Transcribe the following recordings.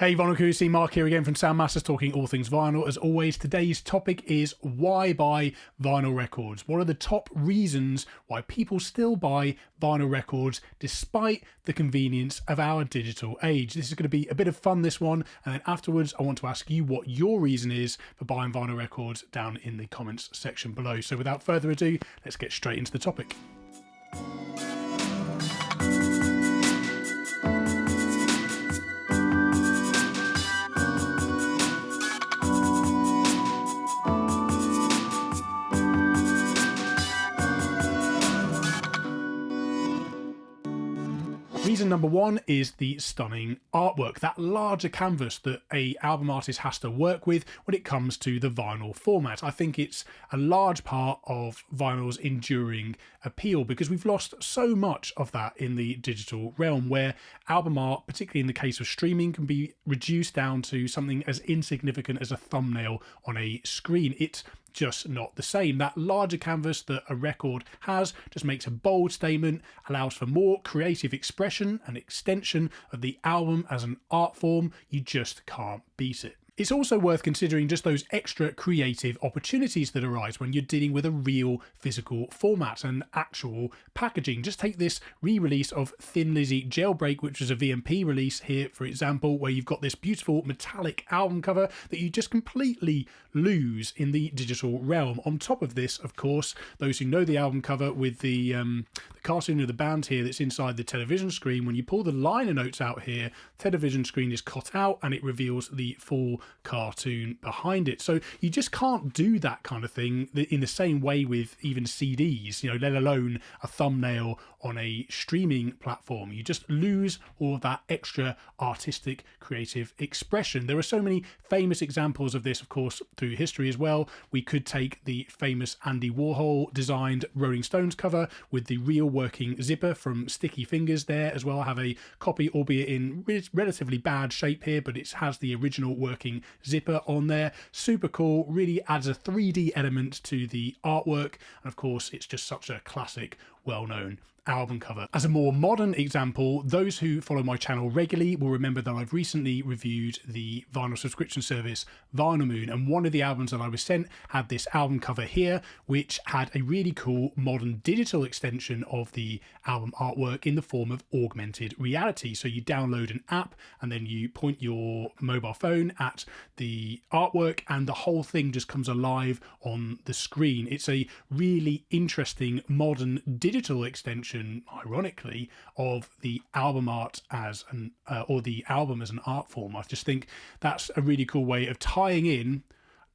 Hey Vinyl Community, Mark here again from Sound Masters, talking all things vinyl. As always, today's topic is why buy vinyl records? What are the top reasons why people still buy vinyl records despite the convenience of our digital age? This is going to be a bit of fun, this one, and then afterwards I want to ask you what your reason is for buying vinyl records down in the comments section below. So without further ado, let's get straight into the topic. Reason number one is the stunning artwork, that larger canvas that an album artist has to work with when it comes to the vinyl format. I think it's a large part of vinyl's enduring appeal because we've lost so much of that in the digital realm, where album art, particularly in the case of streaming, can be reduced down to something as insignificant as a thumbnail on a screen. It's just not the same. That larger canvas that a record has just makes a bold statement, allows for more creative expression and extension of the album as an art form. You just can't beat it. It's also worth considering just those extra creative opportunities that arise when you're dealing with a real physical format and actual packaging. Just take this re-release of Thin Lizzy Jailbreak, which was a VMP release here, for example, where you've got this beautiful metallic album cover that you just completely lose in the digital realm. On top of this, of course, those who know the album cover with the cartoon of the band here that's inside the television screen, when you pull the liner notes out here, television screen is cut out and it reveals the full cartoon behind it. So you just can't do that kind of thing in the same way with even CDs, let alone a thumbnail on a streaming platform. You just lose all of that extra artistic creative expression. There are so many famous examples of this, of course, through history as well. We could take the famous Andy Warhol designed Rolling Stones cover with the real working zipper from Sticky Fingers there as well. I have a copy, albeit in relatively bad shape here, but it has the original working zipper on there. Super cool, really adds a 3D element to the artwork, and of course it's just such a classic, well-known album cover. As a more modern example, those who follow my channel regularly will remember that I've recently reviewed the vinyl subscription service Vinyl Moon, and one of the albums that I was sent had this album cover here, which had a really cool modern digital extension of the album artwork in the form of augmented reality. So you download an app and then you point your mobile phone at the artwork and the whole thing just comes alive on the screen. It's a really interesting modern digital extension, ironically, of the album art as an or the album as an art form. I just think that's a really cool way of tying in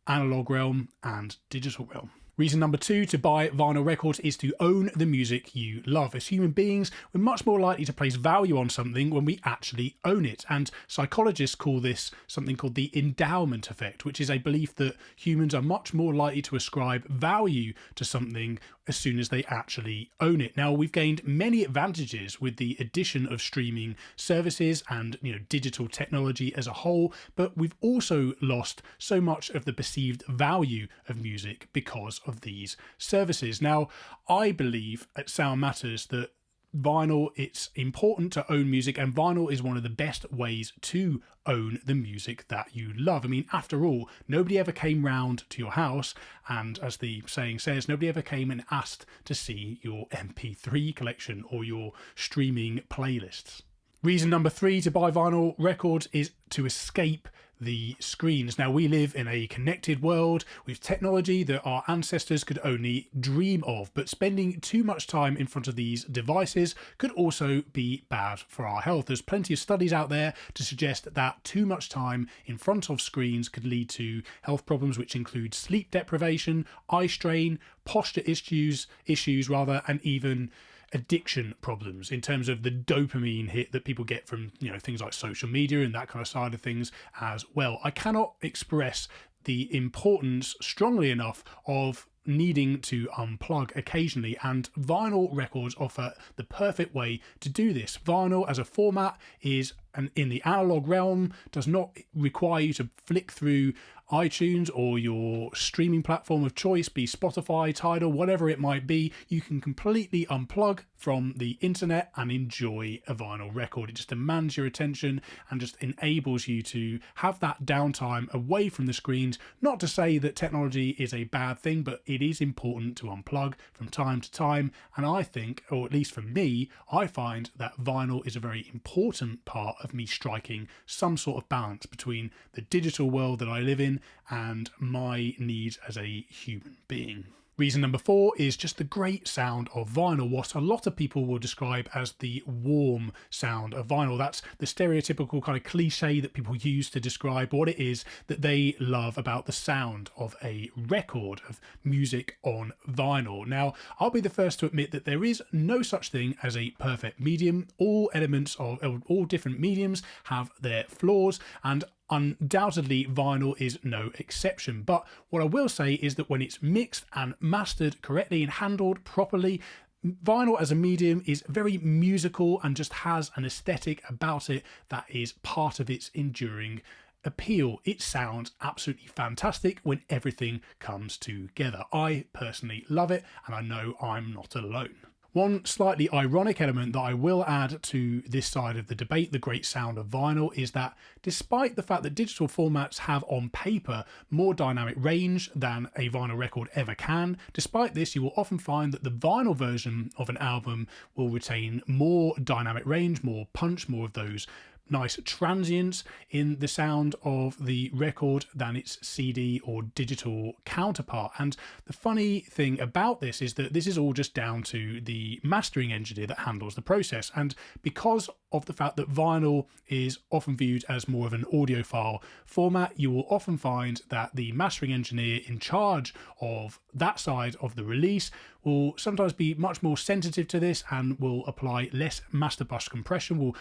analog realm and digital realm. Reason number two to buy vinyl records is to own the music you love. As human beings, we're much more likely to place value on something when we actually own it. And psychologists call this something called the endowment effect, which is a belief that humans are much more likely to ascribe value to something as soon as they actually own it. Now, we've gained many advantages with the addition of streaming services and digital technology as a whole, but we've also lost so much of the perceived value of music because of these services. Now, I believe at Sound Matters that vinyl, it's important to own music, and vinyl is one of the best ways to own the music that you love. I mean, after all, nobody ever came round to your house and, as the saying says, nobody ever came and asked to see your MP3 collection or your streaming playlists. Reason number three to buy vinyl records is to escape the screens. Now, we live in a connected world with technology that our ancestors could only dream of, but spending too much time in front of these devices could also be bad for our health. There's plenty of studies out there to suggest that too much time in front of screens could lead to health problems, which include sleep deprivation, eye strain, posture issues, and even addiction problems in terms of the dopamine hit that people get from things like social media and that kind of side of things as well. I cannot express the importance strongly enough of needing to unplug occasionally, and vinyl records offer the perfect way to do this. Vinyl as a format is and in the analog realm does not require you to flick through iTunes or your streaming platform of choice, be Spotify, Tidal, whatever it might be. You can completely unplug from the internet and enjoy a vinyl record. It just demands your attention and just enables you to have that downtime away from the screens. Not to say that technology is a bad thing, but it is important to unplug from time to time. And I think, or at least for me, I find that vinyl is a very important part of me striking some sort of balance between the digital world that I live in and my needs as a human being. Reason number 4 is just the great sound of vinyl, what a lot of people will describe as the warm sound of vinyl. That's the stereotypical kind of cliche that people use to describe what it is that they love about the sound of a record, of music on vinyl. Now, I'll be the first to admit that there is no such thing as a perfect medium. All elements of all different mediums have their flaws, and undoubtedly, vinyl is no exception. But what I will say is that when it's mixed and mastered correctly and handled properly, vinyl as a medium is very musical and just has an aesthetic about it that is part of its enduring appeal. It sounds absolutely fantastic when everything comes together. I personally love it, and I know I'm not alone. One slightly ironic element that I will add to this side of the debate, the great sound of vinyl, is that despite the fact that digital formats have on paper more dynamic range than a vinyl record ever can, despite this you will often find that the vinyl version of an album will retain more dynamic range, more punch, more of those nice transients in the sound of the record than its CD or digital counterpart. And the funny thing about this is that this is all just down to the mastering engineer that handles the process. And because of the fact that vinyl is often viewed as more of an audiophile format, you will often find that the mastering engineer in charge of that side of the release will sometimes be much more sensitive to this and will apply less master bus compression,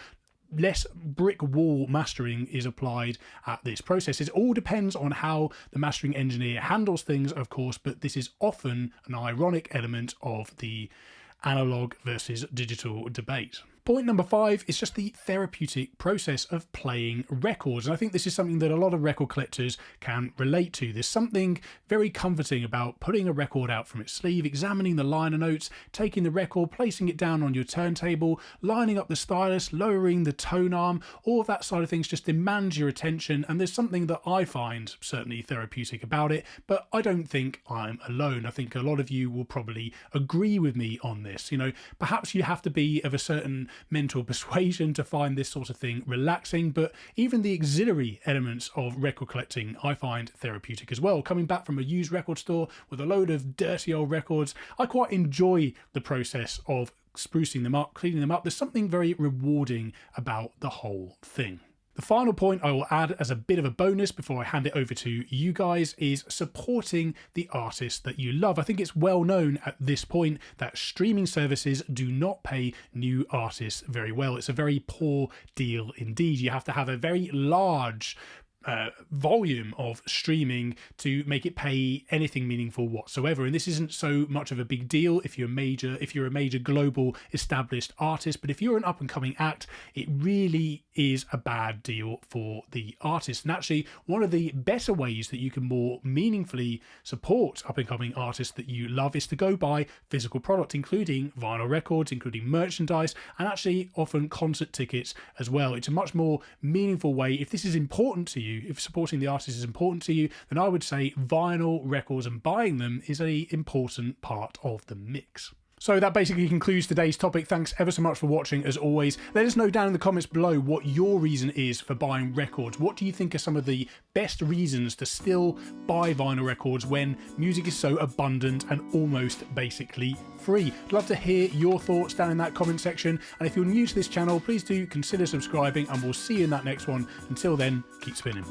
less brick wall mastering is applied at this process. It all depends on how the mastering engineer handles things, of course, but this is often an ironic element of the analog versus digital debate. Point number 5 is just the therapeutic process of playing records. And I think this is something that a lot of record collectors can relate to. There's something very comforting about putting a record out from its sleeve, examining the liner notes, taking the record, placing it down on your turntable, lining up the stylus, lowering the tone arm. All of that side of things just demands your attention. And there's something that I find certainly therapeutic about it, but I don't think I'm alone. I think a lot of you will probably agree with me on this. You know, perhaps you have to be of a certain mental persuasion to find this sort of thing relaxing, but even the auxiliary elements of record collecting I find therapeutic as well. Coming back from a used record store with a load of dirty old records, I quite enjoy the process of sprucing them up, cleaning them up. There's something very rewarding about the whole thing. The final point I will add as a bit of a bonus before I hand it over to you guys is supporting the artists that you love. I think it's well known at this point that streaming services do not pay new artists very well. It's a very poor deal indeed. You have to have a very large volume of streaming to make it pay anything meaningful whatsoever, and this isn't so much of a big deal if you're a major global established artist, but if you're an up-and-coming act, it really is a bad deal for the artist. And actually, one of the better ways that you can more meaningfully support up-and-coming artists that you love is to go buy physical product, including vinyl records, including merchandise, and actually often concert tickets as well. It's a much more meaningful way. If this is important to you, if supporting the artist is important to you, then I would say vinyl records and buying them is an important part of the mix. So that basically concludes today's topic. Thanks ever so much for watching as always. Let us know down in the comments below what your reason is for buying records. What do you think are some of the best reasons to still buy vinyl records when music is so abundant and almost basically free? I'd love to hear your thoughts down in that comment section. And if you're new to this channel, please do consider subscribing, and we'll see you in that next one. Until then, keep spinning.